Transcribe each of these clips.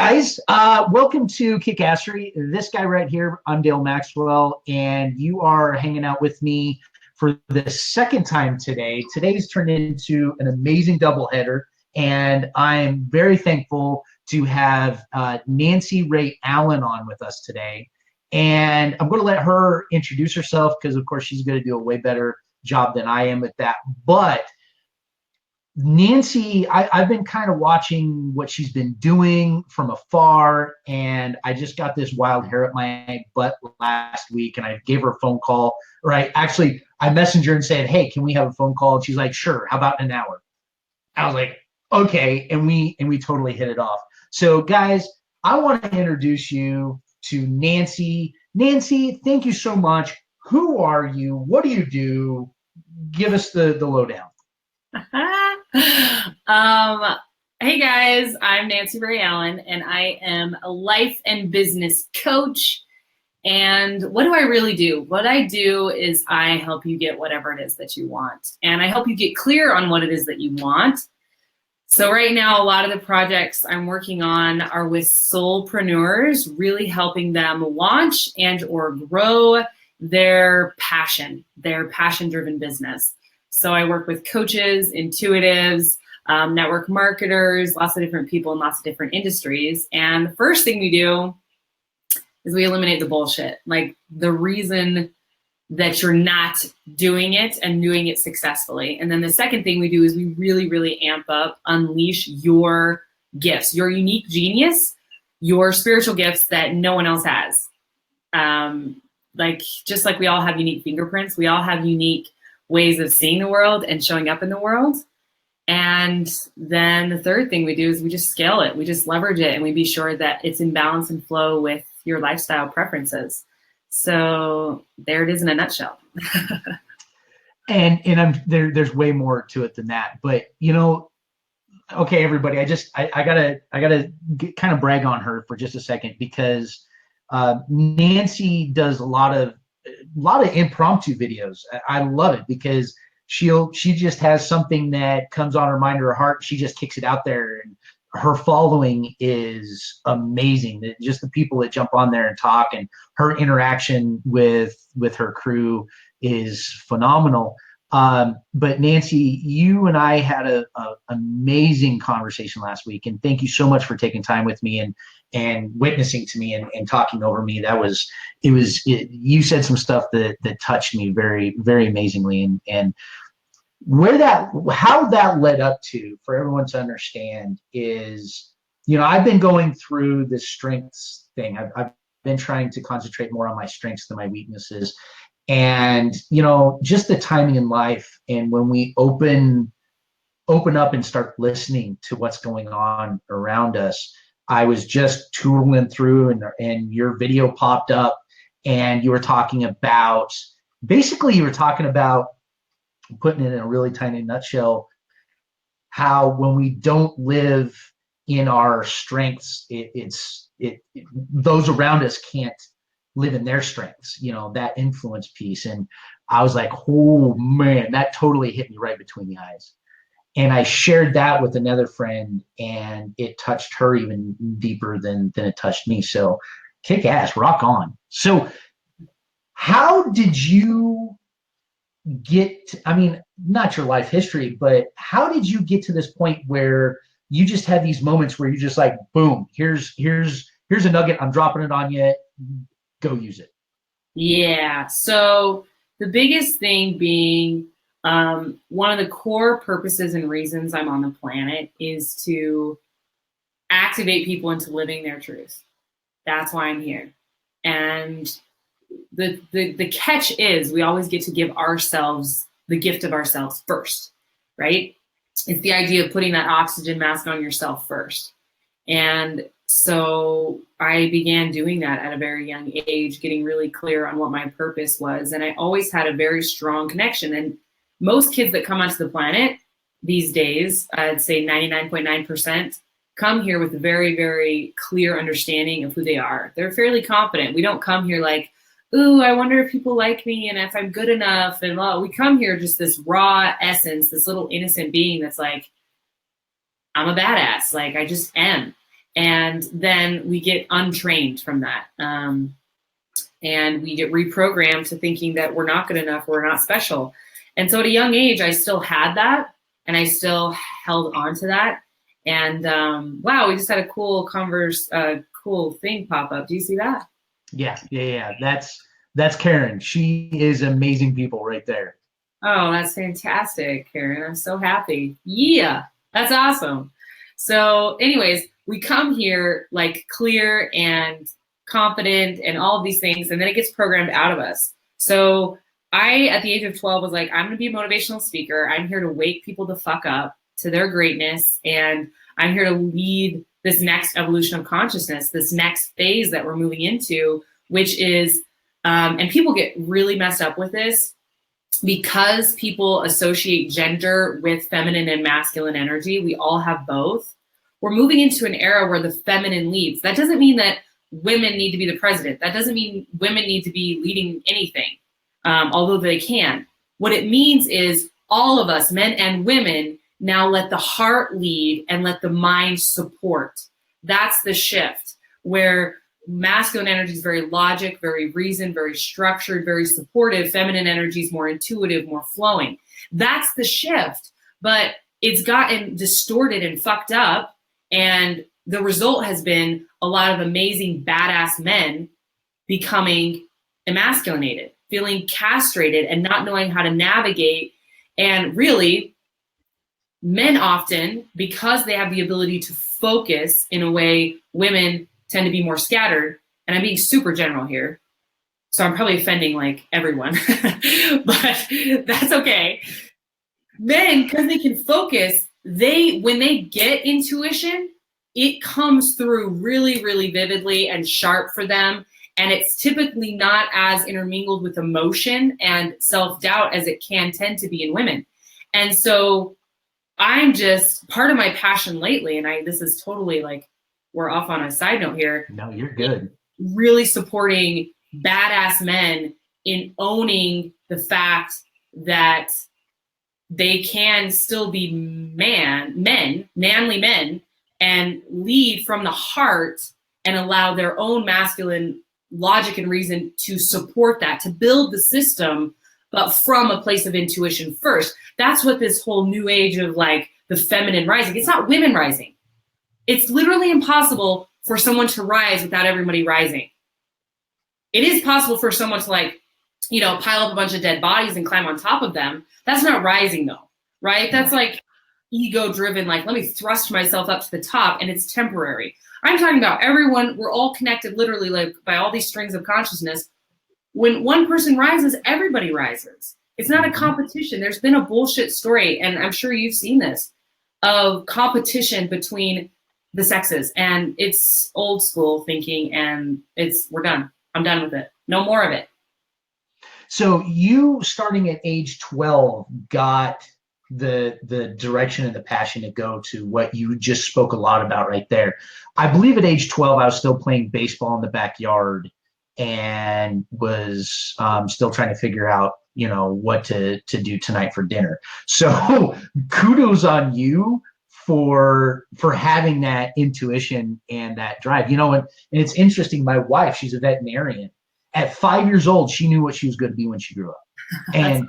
guys, welcome to Kickassery. This guy right here, I'm Dale Maxwell, and you are hanging out with me for the second time today. Today's turned into an amazing doubleheader, and I'm very thankful to have Nancy Ray Allen on with us today. And I'm going to let her introduce herself because, of course, she's going to do a way better job than I am at that. But Nancy, I've been kind of watching what she's been doing from afar, and I just got this wild hair up my butt last week, and I gave her a phone call. Or I messaged her and said, "Hey, can we have a phone call?" And she's like, "Sure. How about in an hour?" I was like, "Okay," and we totally hit it off. So, guys, I want to introduce you to Nancy. Nancy, thank you so much. Who are you? What do you do? Give us the lowdown. Hey guys, I'm Nancy Ray Allen, and I am a life and business coach. And what do I really do? What I do is I help you get whatever it is that you want, and I help you get clear on what it is that you want. So right now, a lot of the projects I'm working on are with solopreneurs, really helping them launch and or grow their passion-driven business. So I work with coaches, intuitives, network marketers, lots of different people in lots of different industries. And the first thing we do is we eliminate the bullshit, like the reason that you're not doing it and doing it successfully. And then the second thing we do is we really, really amp up, unleash your gifts, your unique genius, your spiritual gifts that no one else has. Just like we all have unique fingerprints, we all have unique ways of seeing the world and showing up in the world. And then the third thing we do is we just scale it. We just leverage it, and we be sure that it's in balance and flow with your lifestyle preferences. So there it is in a nutshell. and there's way more to it than that. But okay, everybody, I gotta kind of brag on her for just a second, because Nancy does a lot of impromptu videos. I love it because she just has something that comes on her mind or her heart. She just kicks it out there, and her following is amazing. Just the people that jump on there and talk, and her interaction with her crew is phenomenal. But Nancy, you and I had a amazing conversation last week, and thank you so much for taking time with me and witnessing to me and talking over me. You said some stuff that touched me very, very amazingly, and how that led up to, for everyone to understand, is, I've been going through this strengths thing. I've been trying to concentrate more on my strengths than my weaknesses. And, just the timing in life, and when we open up and start listening to what's going on around us. I was just tooling through, and your video popped up, and you were talking about, putting it in a really tiny nutshell, how when we don't live in our strengths, those around us can't live in their strengths, that influence piece. And I was like, oh man, that totally hit me right between the eyes. And I shared that with another friend, and it touched her even deeper than it touched me. So kick ass, rock on. So how did you not your life history, but how did you get to this point where you just had these moments where you're just like, boom, here's a nugget, I'm dropping it on you, go use it? Yeah. So the biggest thing being, one of the core purposes and reasons I'm on the planet is to activate people into living their truth. That's why I'm here. And the catch is we always get to give ourselves the gift of ourselves first, right? It's the idea of putting that oxygen mask on yourself first. And so I began doing that at a very young age, getting really clear on what my purpose was. And I always had a very strong connection. And most kids that come onto the planet these days, I'd say 99.9%, come here with a very, very clear understanding of who they are. They're fairly confident. We don't come here like, ooh, I wonder if people like me and if I'm good enough. And we come here just this raw essence, this little innocent being that's like, I'm a badass. Like, I just am. And then we get untrained from that. And we get reprogrammed to thinking that we're not good enough, we're not special. And so at a young age, I still had that, and I still held on to that. And wow, we just had a cool cool thing pop up. Do you see that? Yeah. That's Karen. She is amazing people right there. Oh, that's fantastic, Karen. I'm so happy. Yeah, that's awesome. So anyways, we come here like clear and confident and all of these things, and then it gets programmed out of us. So I, at the age of 12, was like, I'm going to be a motivational speaker. I'm here to wake people the fuck up to their greatness, and I'm here to lead this next evolution of consciousness, this next phase that we're moving into, which is, and people get really messed up with this because people associate gender with feminine and masculine energy. We all have both. We're moving into an era where the feminine leads. That doesn't mean that women need to be the president. That doesn't mean women need to be leading anything, although they can. What it means is all of us, men and women, now let the heart lead and let the mind support. That's the shift, where masculine energy is very logic, very reason, very structured, very supportive. Feminine energy is more intuitive, more flowing. That's the shift. But it's gotten distorted and fucked up. And the result has been a lot of amazing badass men becoming emasculated, feeling castrated and not knowing how to navigate. And really, men often, because they have the ability to focus in a way women tend to be more scattered, and I'm being super general here, so I'm probably offending like everyone, but that's okay. Men, because they can focus, when they get intuition, it comes through really, really vividly and sharp for them. And it's typically not as intermingled with emotion and self-doubt as it can tend to be in women. And so I'm just, part of my passion lately, and this is totally like, we're off on a side note here. No, you're good. Really supporting badass men in owning the fact that they can still be manly men, and lead from the heart and allow their own masculine logic and reason to support that, to build the system, but from a place of intuition first. That's what this whole new age of like the feminine rising, it's not women rising. It's literally impossible for someone to rise without everybody rising. It is possible for someone to like, pile up a bunch of dead bodies and climb on top of them. That's not rising though, right? That's like ego driven, like let me thrust myself up to the top, and it's temporary. I'm talking about everyone, we're all connected literally like by all these strings of consciousness. When one person rises, everybody rises. It's not a competition. There's been a bullshit story, and I'm sure you've seen this, of competition between the sexes, and it's old school thinking, and we're done. I'm done with it. No more of it. So you, starting at age 12, got the direction and the passion to go to what you just spoke a lot about right there. I believe at age 12, I was still playing baseball in the backyard and was still trying to figure out, what to do tonight for dinner. So kudos on you for having that intuition and that drive. And it's interesting, my wife, she's a veterinarian. At 5 years old, she knew what she was going to be when she grew up. And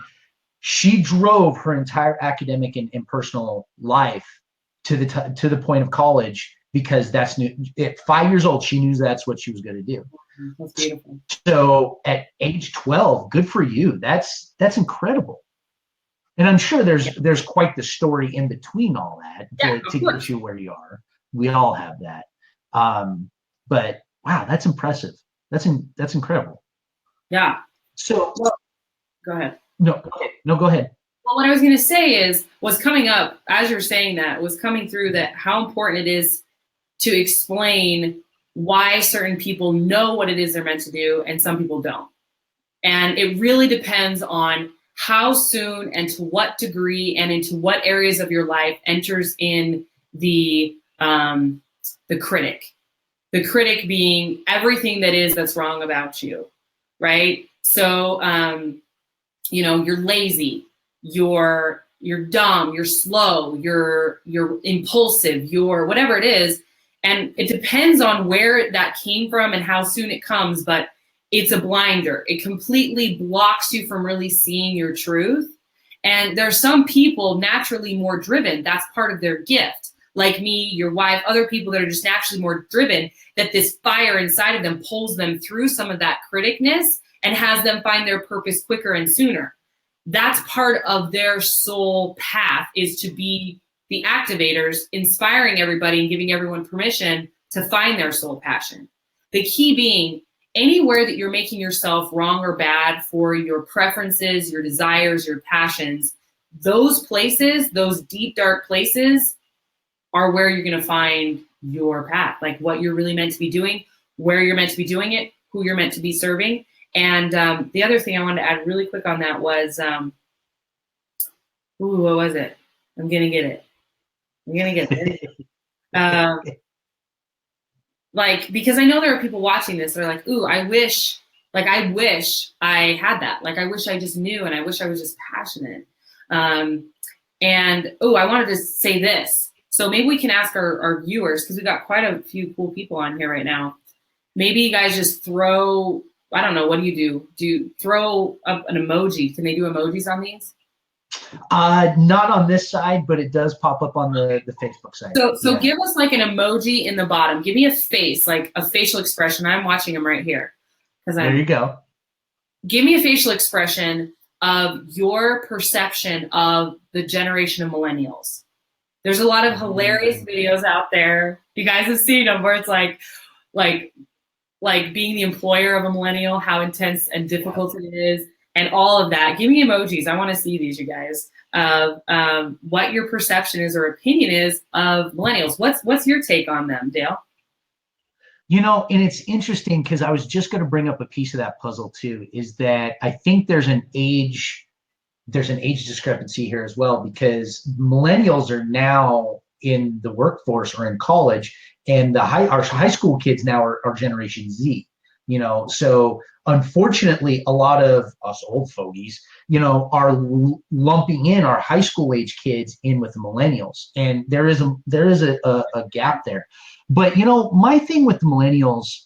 she drove her entire academic and personal life to the point of college, because that's new. At 5 years old, she knew that's what she was going to do. That's beautiful. So at age 12, good for you. That's incredible. And I'm sure there's quite the story in between all that to get you where you are. We all have that. But wow, that's impressive. That's incredible. Yeah. So go ahead. No, go ahead. Well, what I was going to say is, what's coming up as you're saying that was coming through, that how important it is to explain why certain people know what it is they're meant to do and some people don't. And it really depends on how soon and to what degree and into what areas of your life enters in the critic. The critic being everything that's wrong about you, right? So, you're lazy, you're dumb, you're slow, you're impulsive, you're whatever it is. And it depends on where that came from and how soon it comes, but it's a blinder. It completely blocks you from really seeing your truth. And there are some people naturally more driven. That's part of their gift. Like me, your wife, other people that are just naturally more driven, that this fire inside of them pulls them through some of that criticness and has them find their purpose quicker and sooner. That's part of their soul path, is to be the activators, inspiring everybody and giving everyone permission to find their soul passion. The key being, anywhere that you're making yourself wrong or bad for your preferences, your desires, your passions, those places, those deep, dark places are where you're going to find your path, like what you're really meant to be doing, where you're meant to be doing it, who you're meant to be serving. And the other thing I wanted to add really quick on that was, what was it? I'm going to get it. Like, because I know there are people watching this that are like, ooh, I wish I had that. Like, I wish I just knew, and I wish I was just passionate. And, I wanted to say this. So maybe we can ask our viewers, because we've got quite a few cool people on here right now. Maybe you guys just throw, I don't know, what do you do? Do you throw up an emoji? Can they do emojis on these? Not on this side, but it does pop up on the Facebook side. So give us like an emoji in the bottom. Give me a face, like a facial expression. I'm watching them right here. There you go. Give me a facial expression of your perception of the generation of millennials. There's a lot of hilarious videos out there. You guys have seen them where it's like being the employer of a millennial, how intense and difficult it is, and all of that. Give me emojis. I want to see these, you guys, of what your perception is or opinion is of millennials. What's your take on them, Dale? And it's interesting, because I was just going to bring up a piece of that puzzle too, is that I think there's an age discrepancy here as well, because millennials are now in the workforce or in college, and our high school kids now are Generation Z. So unfortunately, a lot of us old fogies, are lumping in our high school age kids in with the millennials, and there is a gap there. But my thing with the millennials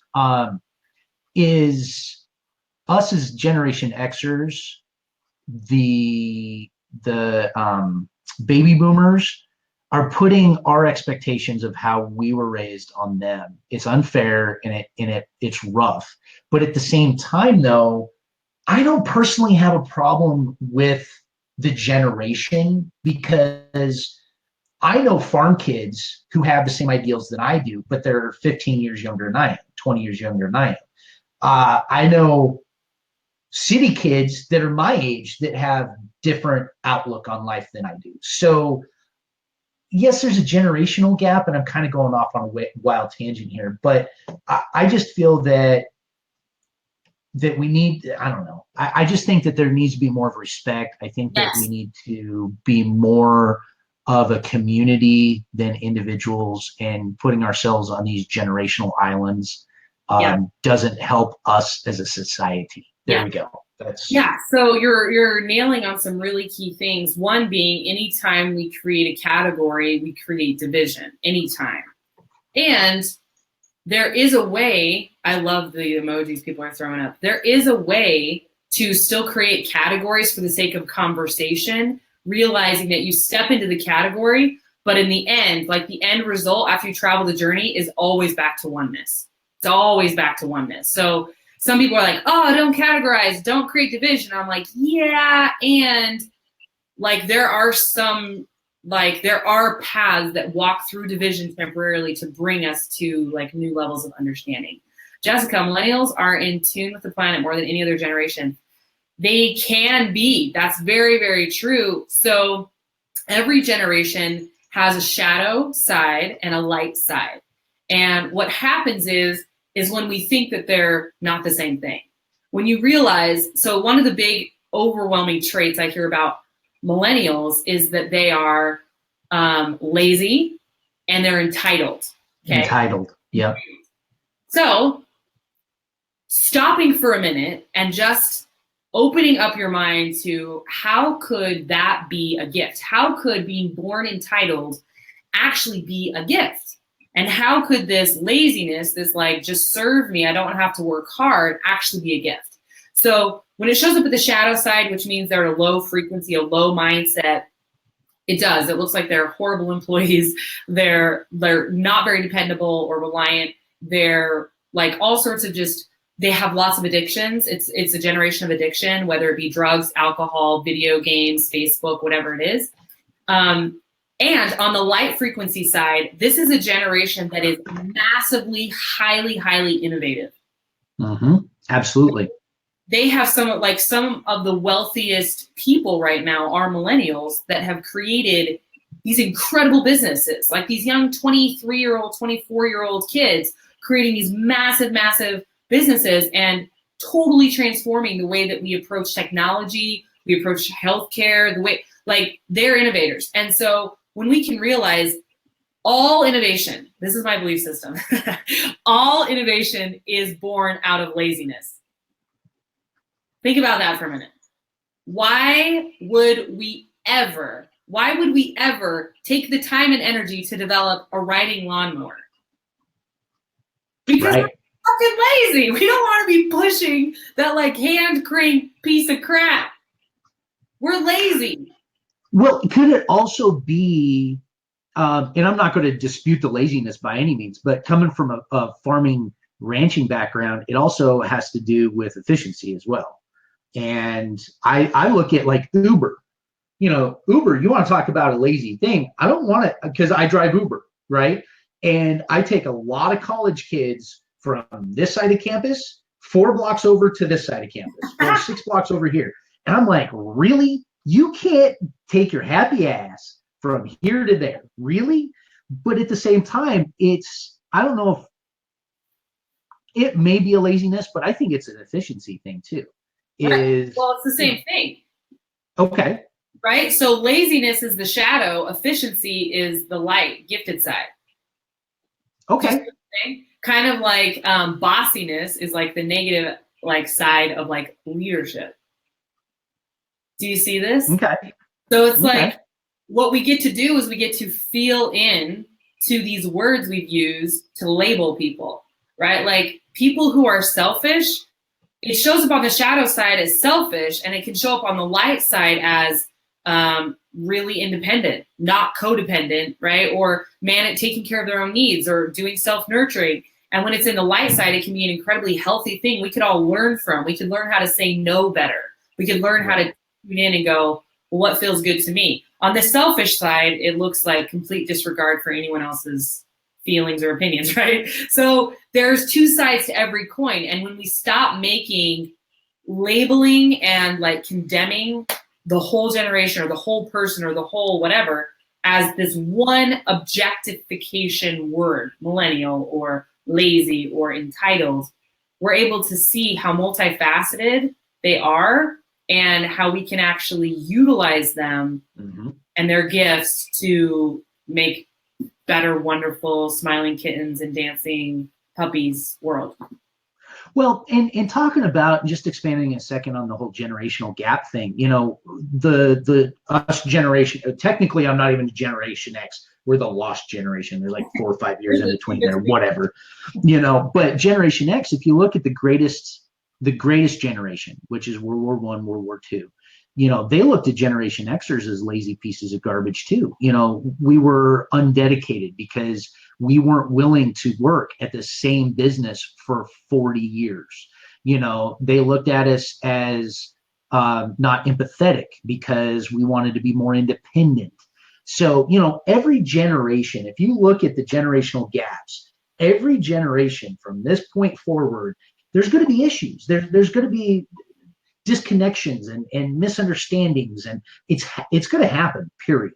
is us as Generation Xers, the baby boomers are putting our expectations of how we were raised on them. It's unfair, and it's rough. But at the same time, though, I don't personally have a problem with the generation, because I know farm kids who have the same ideals that I do, but they're 15 years younger than I am, 20 years younger than I am. I know city kids that are my age that have different outlook on life than I do. So yes, there's a generational gap, and I'm kind of going off on a wild tangent here, but I just feel that we need, I don't know. I just think that there needs to be more of respect. I think that we need to be more of a community than individuals, and putting ourselves on these generational islands doesn't help us as a society. There we go. So you're nailing on some really key things. One being, anytime we create a category, we create division. Anytime. And there is a way, I love the emojis people are throwing up. There is a way to still create categories for the sake of conversation, realizing that you step into the category, but in the end, like the end result after you travel the journey is always back to oneness. It's always back to oneness. So some people are like, oh, don't categorize, don't create division. I'm like, yeah. And like, there are paths that walk through division temporarily to bring us to like new levels of understanding. Jessica, millennials are in tune with the planet more than any other generation. They can be. That's very, very true. So every generation has a shadow side and a light side. And what happens is when we think that they're not the same thing. When you realize, so one of the big overwhelming traits I hear about millennials is that they are lazy and they're entitled. Okay? Entitled, yep. So stopping for a minute and just opening up your mind to, how could that be a gift? How could being born entitled actually be a gift? And how could this laziness, this like just serve me, I don't have to work hard, actually be a gift? So when it shows up at the shadow side, which means they're at a low frequency, a low mindset, it does. It looks like they're horrible employees. They're not very dependable or reliant. They're like all sorts of just, they have lots of addictions. It's a generation of addiction, whether it be drugs, alcohol, video games, Facebook, whatever it is. And on the light frequency side, this is a generation that is massively, highly, highly innovative. Mm-hmm. Absolutely. They have some of the wealthiest people right now are millennials that have created these incredible businesses, like these young 23-year-old, 24-year-old kids creating these massive, massive businesses and totally transforming the way that we approach technology, we approach healthcare, the way, like they're innovators. And so when we can realize all innovation, this is my belief system, all innovation is born out of laziness. Think about that for a minute. Why would we ever take the time and energy to develop a riding lawnmower? Because we're fucking lazy. We don't want to be pushing that like hand crank piece of crap. We're lazy. Well, could it also be, and I'm not going to dispute the laziness by any means, but coming from a farming, ranching background, it also has to do with efficiency as well. And I look at like Uber, Uber, you want to talk about a lazy thing. I don't want it because I drive Uber, right? And I take a lot of college kids from this side of campus, 4 blocks over to this side of campus, or 6 blocks over here. And I'm like, really? You can't take your happy ass from here to there, really? But at the same time, I don't know if it may be a laziness, but I think it's an efficiency thing too. Well, it's the same thing. Okay. Right? So laziness is the shadow, efficiency is the light, gifted side. Okay. Kind of like bossiness is like the negative like side of like leadership. Do you see this? Okay. So it's like what we get to do is we get to feel in to these words we've used to label people, right? Like people who are selfish, it shows up on the shadow side as selfish, and it can show up on the light side as really independent, not codependent, right? Or taking care of their own needs or doing self-nurturing. And when it's in the light side, it can be an incredibly healthy thing we could all learn from. We could learn how to say no better. We could learn how to tune in and go, well, what feels good to me? On the selfish side, it looks like complete disregard for anyone else's feelings or opinions, right? So there's two sides to every coin. And when we stop making labeling and like condemning the whole generation or the whole person or the whole whatever as this one objectification word, millennial or lazy or entitled, we're able to see how multifaceted they are and how we can actually utilize them and their gifts to make better, wonderful, smiling kittens and dancing puppies world. Well, and talking about, just expanding a second on the whole generational gap thing, the us generation, technically I'm not even Generation X, we're the lost generation. There's like 4 or 5 years in between there, whatever, but Generation X, if you look at the greatest generation, which is World War I, World War II, they looked at Generation Xers as lazy pieces of garbage too. We were undedicated because we weren't willing to work at the same business for 40 years. They looked at us as not empathetic because we wanted to be more independent. So, every generation, if you look at the generational gaps, every generation from this point forward, there's going to be issues. There's going to be disconnections and misunderstandings, and it's going to happen, period.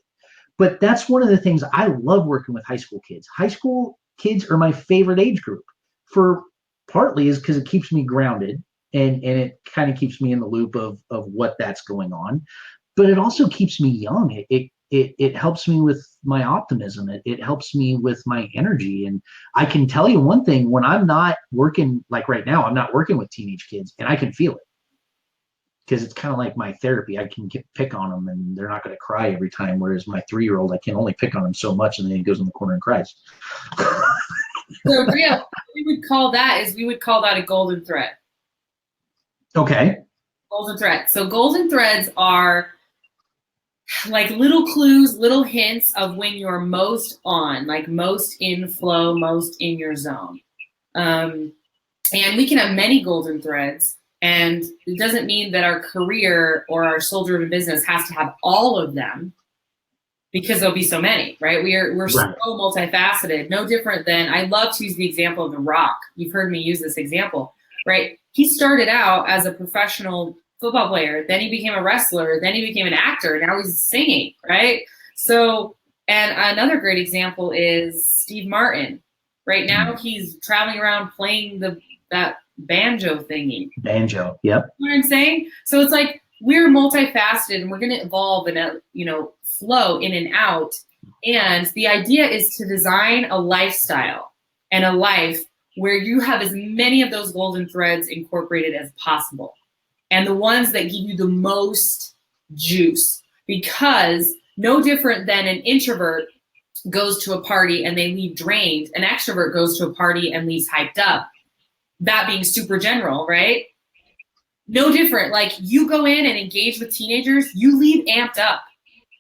But that's one of the things I love working with high school kids. High school kids are my favorite age group, for partly is because it keeps me grounded and it kind of keeps me in the loop of what that's going on. But it also keeps me young. It helps me with my optimism. It helps me with my energy. And I can tell you one thing, when I'm not working, like right now, I'm not working with teenage kids, and I can feel it. because it's kind of like my therapy. I can pick on them and they're not going to cry every time. Whereas my 3-year-old, I can only pick on him so much, and then he goes in the corner and cries. So real, we would call that a golden thread. Okay. Golden thread. So golden threads are like little clues, little hints of when you're most on, like most in flow, most in your zone. And we can have many golden threads, and it doesn't mean that our career or our soul-driven business has to have all of them, because there'll be so many, right? We're right. So multifaceted, no different than, I love to use the example of The Rock. You've heard me use this example, right? He started out as a professional football player, then he became a wrestler, then he became an actor, now he's singing, right? So, and another great example is Steve Martin. Right now he's traveling around playing that banjo thingy. Banjo, yep. You know what I'm saying? So it's like, we're multifaceted and we're going to evolve and, flow in and out. And the idea is to design a lifestyle and a life where you have as many of those golden threads incorporated as possible. And the ones that give you the most juice, because no different than an introvert goes to a party and they leave drained, an extrovert goes to a party and leaves hyped up. That being super general, right? No different. Like, you go in and engage with teenagers, you leave amped up.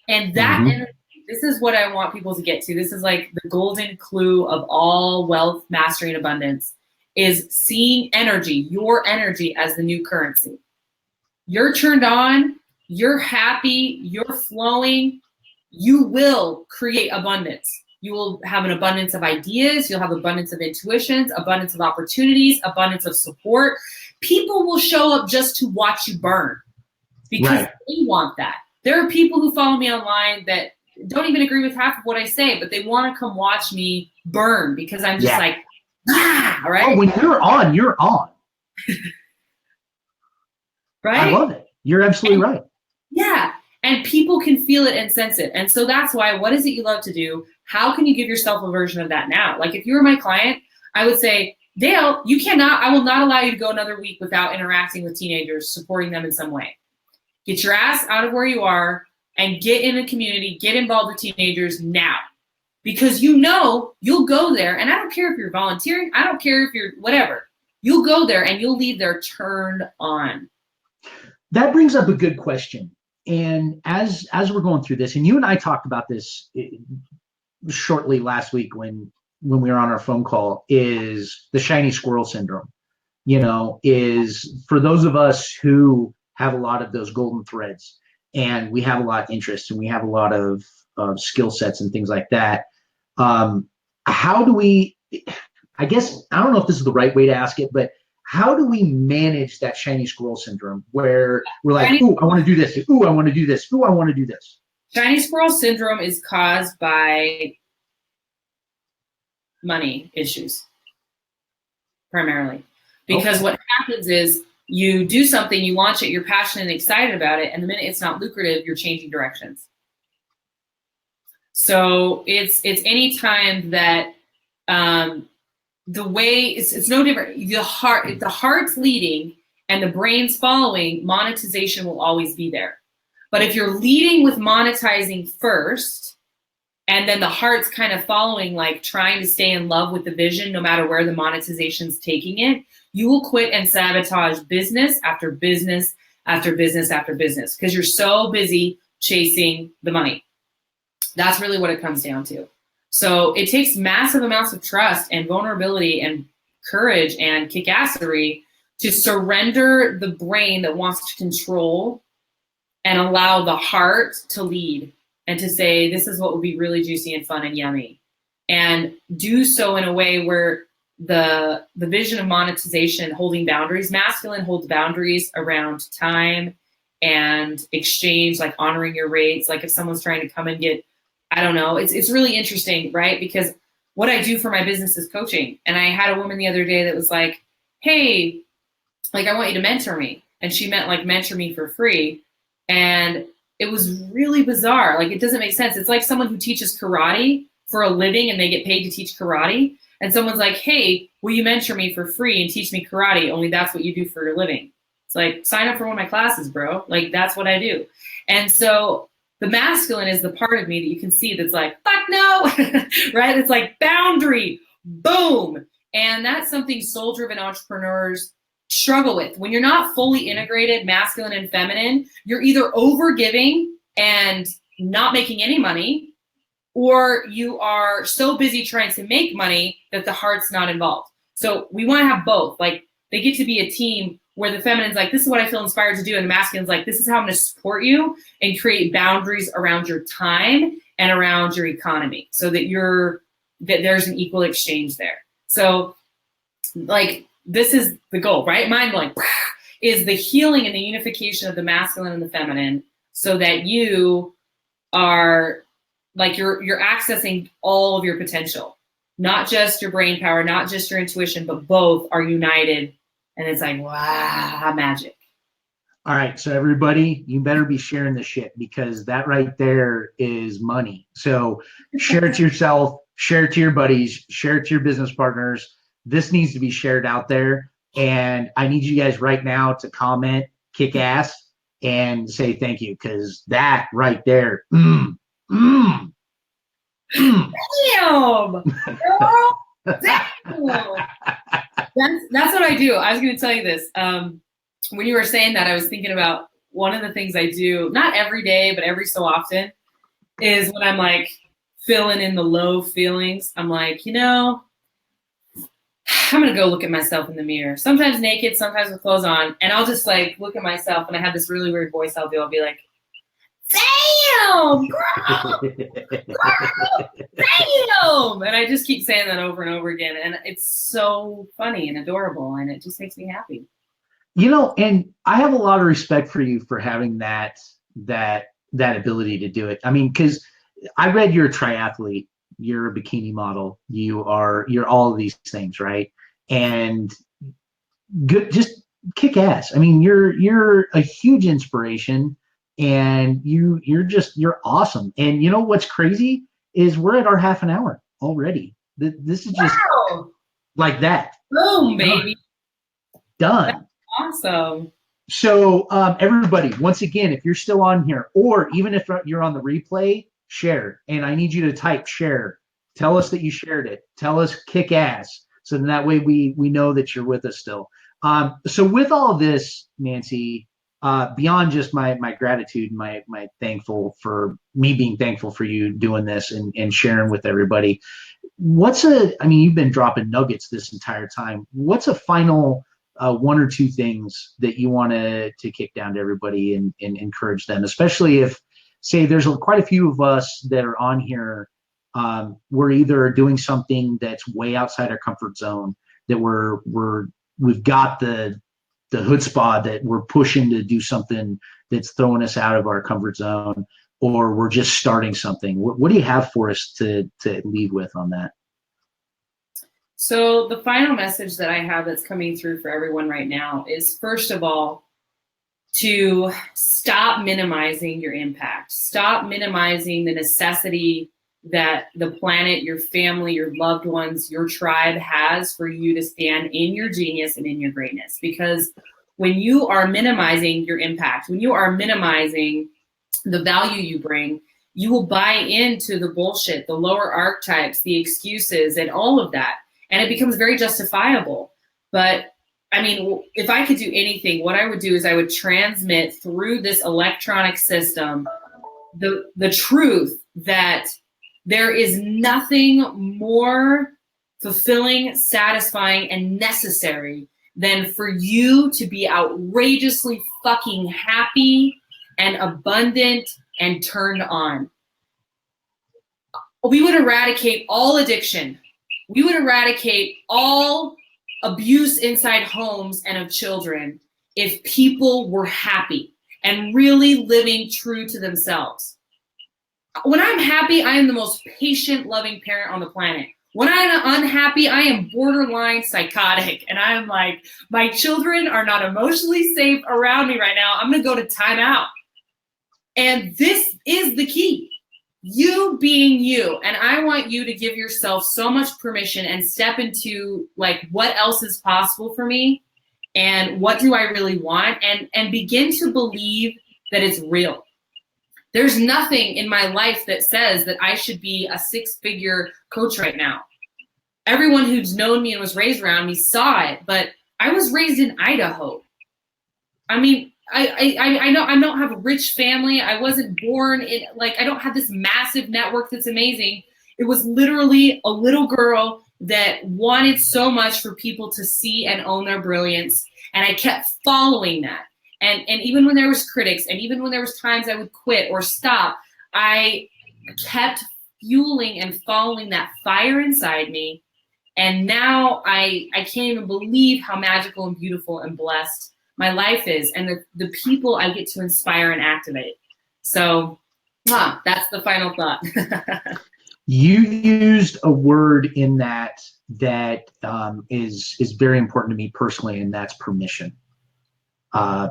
And that energy, this is what I want people to get to. This is like the golden clue of all wealth, mastery, and abundance, is seeing energy, your energy, as the new currency. You're turned on, you're happy, you're flowing, you will create abundance. You will have an abundance of ideas, you'll have abundance of intuitions, abundance of opportunities, abundance of support. People will show up just to watch you burn, because they want that. There are people who follow me online that don't even agree with half of what I say, but they want to come watch me burn, because I'm just like, right? Oh, when you're on, you're on. Right? I love it. You're absolutely right. Yeah. And people can feel it and sense it. And so that's why, what is it you love to do? How can you give yourself a version of that now? Like, if you were my client, I would say, Dale, I will not allow you to go another week without interacting with teenagers, supporting them in some way. Get your ass out of where you are and get in a community, get involved with teenagers now. Because you'll go there, and I don't care if you're volunteering, I don't care if you're whatever. You'll go there and you'll leave there turned on. That brings up a good question. And as we're going through this, and you and I talked about this shortly last week when we were on our phone call, is the shiny squirrel syndrome. Is for those of us who have a lot of those golden threads, and we have a lot of interest, and we have a lot of skill sets and things like that. How do we, I guess, I don't know if this is the right way to ask it, but how do we manage that shiny squirrel syndrome, where we're like, ooh, I want to do this. Ooh, I want to do this. Ooh, I want to do this. Shiny squirrel syndrome is caused by money issues, primarily. Because what happens is, you do something, you launch it, you're passionate and excited about it, and the minute it's not lucrative, you're changing directions. So it's any time that the way it's no different. The heart's leading and the brain's following, monetization will always be there. But if you're leading with monetizing first, and then the heart's kind of following, like trying to stay in love with the vision, no matter where the monetization's taking it, you will quit and sabotage business after business after business after business, because you're so busy chasing the money. That's really what it comes down to. So it takes massive amounts of trust and vulnerability and courage and kick-assery to surrender the brain that wants to control and allow the heart to lead, and to say, this is what would be really juicy and fun and yummy. And do so in a way where the vision of monetization, holding boundaries, masculine holds boundaries around time and exchange, like honoring your rates. Like, if someone's trying to come and get, I don't know, it's really interesting, right? Because what I do for my business is coaching. And I had a woman the other day that was like, hey, like, I want you to mentor me. And she meant like mentor me for free. And it was really bizarre. Like, it doesn't make sense. It's like someone who teaches karate for a living and they get paid to teach karate. And someone's like, hey, will you mentor me for free and teach me karate? Only that's what you do for your living. It's like, sign up for one of my classes, bro. Like, that's what I do. And so the masculine is the part of me that you can see that's like, fuck no, right? It's like boundary, boom. And that's something soul-driven entrepreneurs struggle with. When you're not fully integrated, masculine and feminine, you're either over giving and not making any money, or you are so busy trying to make money that the heart's not involved. So we want to have both. Like, they get to be a team where the feminine's like, this is what I feel inspired to do, and the masculine's like, this is how I'm going to support you and create boundaries around your time and around your economy, so that there's an equal exchange there. So, like, this is the goal, right? Mind blowing is the healing and the unification of the masculine and the feminine, so that you are like, you're accessing all of your potential, not just your brain power, not just your intuition, but both are united. And it's like, wow, magic. All right, so everybody, you better be sharing this shit, because that right there is money. So share it to yourself, share it to your buddies, share it to your business partners. This needs to be shared out there. And I need you guys right now to comment, kick ass, and say thank you, because that right there, Damn. Damn. That's what I do. I was going to tell you this. When you were saying that, I was thinking about one of the things I do, not every day, but every so often, is when I'm like filling in the low feelings. I'm like, I'm going to go look at myself in the mirror, sometimes naked, sometimes with clothes on. And I'll just like look at myself, and I have this really weird voice I'll do. I'll be like, damn, girl, damn. And I just keep saying that over and over again. And it's so funny and adorable, and it just makes me happy. And I have a lot of respect for you for having that ability to do it. I mean, because I read you're a triathlete, you're a bikini model, you're all of these things, right? And good, just kick ass. I mean, you're a huge inspiration. And you're awesome. And you know what's crazy is we're at our half an hour already. This is just like that. Boom, baby. Done. That's awesome. So everybody, once again, if you're still on here, or even if you're on the replay, share. And I need you to type share. Tell us that you shared it. Tell us kick ass. So then that way we know that you're with us still. So with all this, Nancy, beyond just my gratitude, my being thankful for you doing this and sharing with everybody. You've been dropping nuggets this entire time. What's a final one or two things that you want to kick down to everybody and encourage them, especially if, say, there's quite a few of us that are on here. We're either doing something that's way outside our comfort zone, that we've got the chutzpah that we're pushing to do something that's throwing us out of our comfort zone, or we're just starting something. What do you have for us to leave with on that? So the final message that I have that's coming through for everyone right now is, first of all, to stop minimizing your impact. Stop minimizing the necessity that the planet, your family, your loved ones, your tribe has for you to stand in your genius and in your greatness. Because when you are minimizing your impact, when you are minimizing the value you bring, you will buy into the bullshit, the lower archetypes, the excuses, and all of that. And it becomes very justifiable. But I mean, if I could do anything, what I would do is I would transmit through this electronic system the truth that there is nothing more fulfilling, satisfying, and necessary than for you to be outrageously fucking happy and abundant and turned on. We would eradicate all addiction. We would eradicate all abuse inside homes and of children if people were happy and really living true to themselves. When I'm happy, I am the most patient, loving parent on the planet. When I'm unhappy, I am borderline psychotic. And I am like, my children are not emotionally safe around me right now. I'm going to go to timeout. And this is the key. You being you. And I want you to give yourself so much permission and step into like what else is possible for me and what do I really want, and begin to believe that it's real. There's nothing in my life that says that I should be a 6-figure coach right now. Everyone who's known me and was raised around me saw it, but I was raised in Idaho. I mean, I know I don't have a rich family. I wasn't born in, like, I don't have this massive network that's amazing. It was literally a little girl that wanted so much for people to see and own their brilliance. And I kept following that. And even when there was critics, and even when there was times I would quit or stop, I kept fueling and following that fire inside me. And now I can't even believe how magical and beautiful and blessed my life is, and the people I get to inspire and activate. So that's the final thought. You used a word in that is very important to me personally, and that's permission.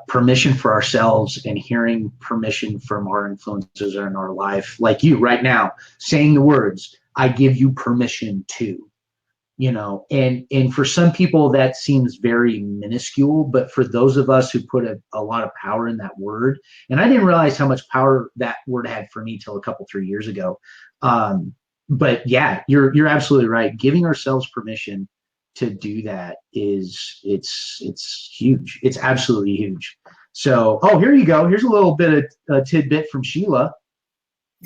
Permission for ourselves, and hearing permission from our influences in our life, like you right now, saying the words, I give you permission to, you know, and for some people that seems very minuscule, but for those of us who put a lot of power in that word, and I didn't realize how much power that word had for me till a couple, 3 years ago. But yeah, you're absolutely right. Giving ourselves permission to do that it's huge. It's absolutely huge. So, oh, here you go. Here's a little bit of a tidbit from Sheila.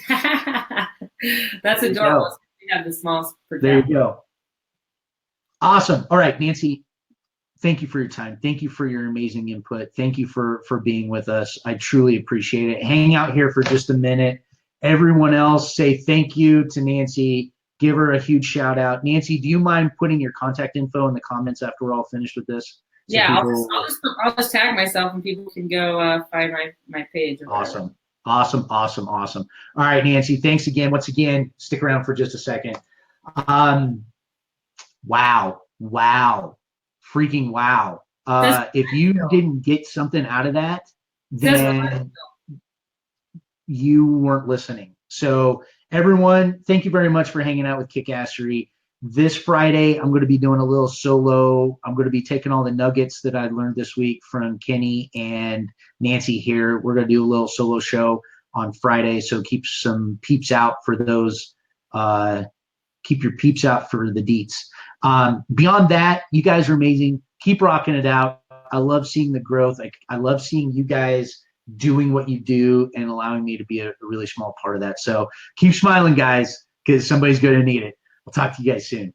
That's adorable. We have the small. There you go. Awesome. All right, Nancy, thank you for your time. Thank you for your amazing input. Thank you for being with us. I truly appreciate it. Hang out here for just a minute. Everyone else, say thank you to Nancy. Give her a huge shout out. Nancy, do you mind putting your contact info in the comments after we're all finished with this? So yeah, I'll just tag myself and people can go find my page. Awesome. Awesome. All right, Nancy, thanks again. Once again, stick around for just a second. Wow. Freaking wow. If you didn't get something out of that, then you weren't listening. So everyone, thank you very much for hanging out with Kickassery. This Friday, I'm going to be doing a little solo. I'm going to be taking all the nuggets that I learned this week from Kenny and Nancy here. We're going to do a little solo show on Friday. So keep some peeps out for those. Keep your peeps out for the deets. Beyond that, you guys are amazing. Keep rocking it out. I love seeing the growth. I love seeing you guys doing what you do and allowing me to be a really small part of that. So keep smiling, guys, because somebody's going to need it. I'll talk to you guys soon.